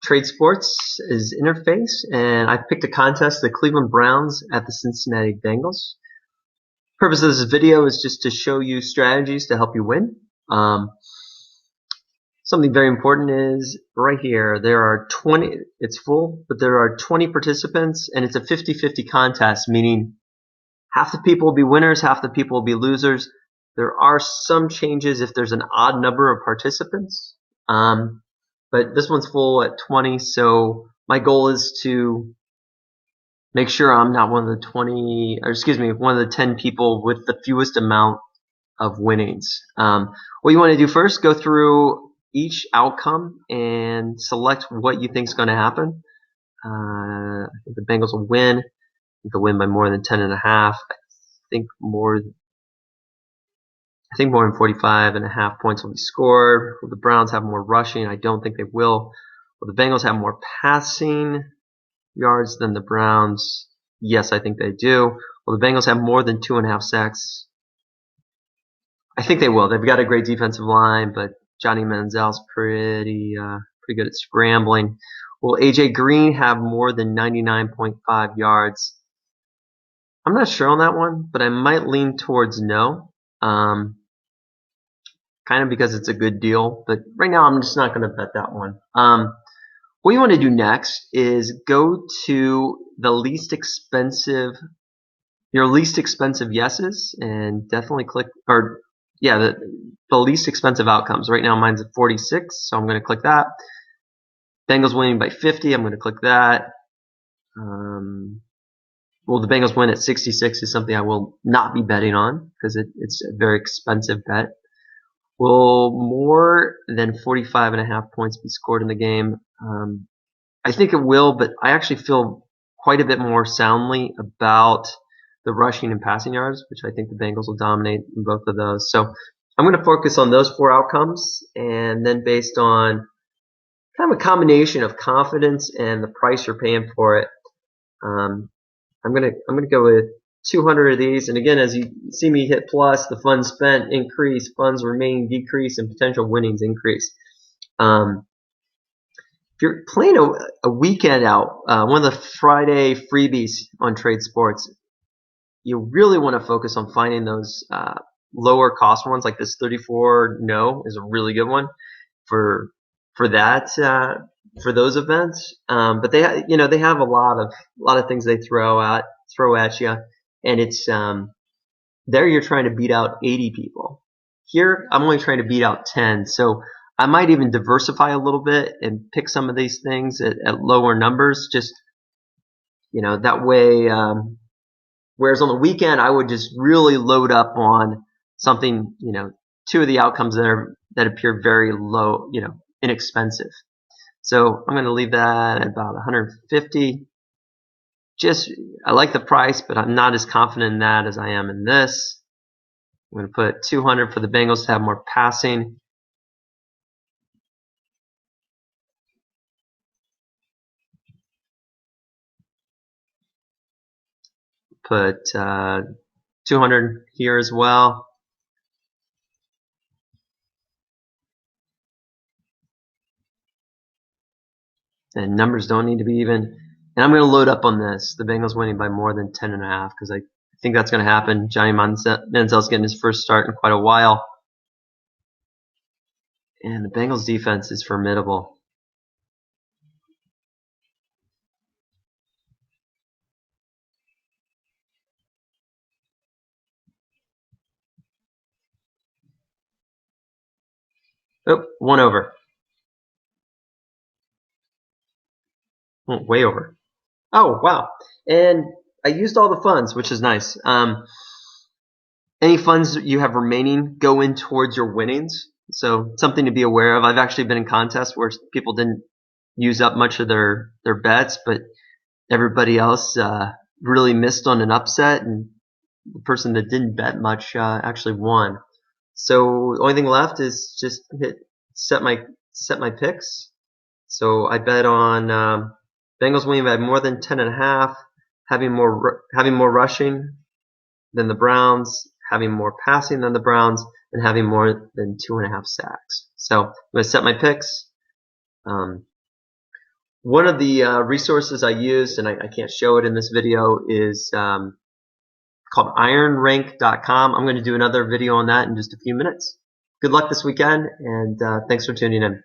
Tradesports is interface, and I picked a contest: the Cleveland Browns at the Cincinnati Bengals. Purpose of this video is just to show you strategies to help you win. Something very important is right here. There are 20. It's full, but there are 20 participants, and it's a 50-50 contest, meaning half the people will be winners, half the people will be losers. There are some changes if there's an odd number of participants. But this one's full at 20, so my goal is to make sure I'm not one of the 10 people with the fewest amount of winnings. What you want to do first, go through each outcome and select what you think is going to happen. I think the Bengals will win. They'll win by more than 10.5. I think more than 45.5 points will be scored. Will the Browns have more rushing? I don't think they will. Will the Bengals have more passing yards than the Browns? Yes, I think they do. Will the Bengals have more than 2.5 sacks? I think they will. They've got a great defensive line, but Johnny Manziel's pretty good at scrambling. Will AJ Green have more than 99.5 yards? I'm not sure on that one, but I might lean towards no. Kind of because it's a good deal, but right now I'm just not going to bet that one. What you want to do next is go to the least expensive, your least expensive yeses, and definitely click, the least expensive outcomes. Right now mine's at 46, so I'm going to click that. Bengals winning by 50, I'm going to click that. Will the Bengals win at 66 is something I will not be betting on because it's a very expensive bet. Will more than 45.5 points be scored in the game? I think it will, but I actually feel quite a bit more soundly about the rushing and passing yards, which I think the Bengals will dominate in both of those. So I'm going to focus on those 4 outcomes, and then based on kind of a combination of confidence and the price you're paying for it, I'm going to go with 200 of these, and again, as you see me hit plus, the funds spent increase, funds remaining decrease, and potential winnings increase. If you're playing a weekend out, one of the Friday freebies on Tradesports, you really want to focus on finding those lower cost ones, like this 34 no is a really good one for that for those events. But they have a lot of things they throw at you. And it's there you're trying to beat out 80 people. Here, I'm only trying to beat out 10. So I might even diversify a little bit and pick some of these things at lower numbers. Just, that way. Whereas on the weekend, I would just really load up on something, 2 of the outcomes that appear very low, inexpensive. So I'm going to leave that at about 150. I like the price, but I'm not as confident in that as I am in this. I'm going to put 200 for the Bengals to have more passing. Put 200 here as well. And numbers don't need to be even. And I'm going to load up on this. The Bengals winning by more than 10.5 because I think that's going to happen. Johnny Manziel's getting his first start in quite a while. And the Bengals defense is formidable. Oh, 1 over. Oh, way over. Oh, wow. And I used all the funds, which is nice. Any funds you have remaining go in towards your winnings. So something to be aware of. I've actually been in contests where people didn't use up much of their bets, but everybody else really missed on an upset, and the person that didn't bet much actually won. So the only thing left is just set my picks. So I bet on Bengals winning by more than 10.5, having more rushing than the Browns, having more passing than the Browns, and having more than 2.5 sacks. So I'm going to set my picks. One of the resources I used, and I can't show it in this video, is called ironrank.com. I'm going to do another video on that in just a few minutes. Good luck this weekend, and thanks for tuning in.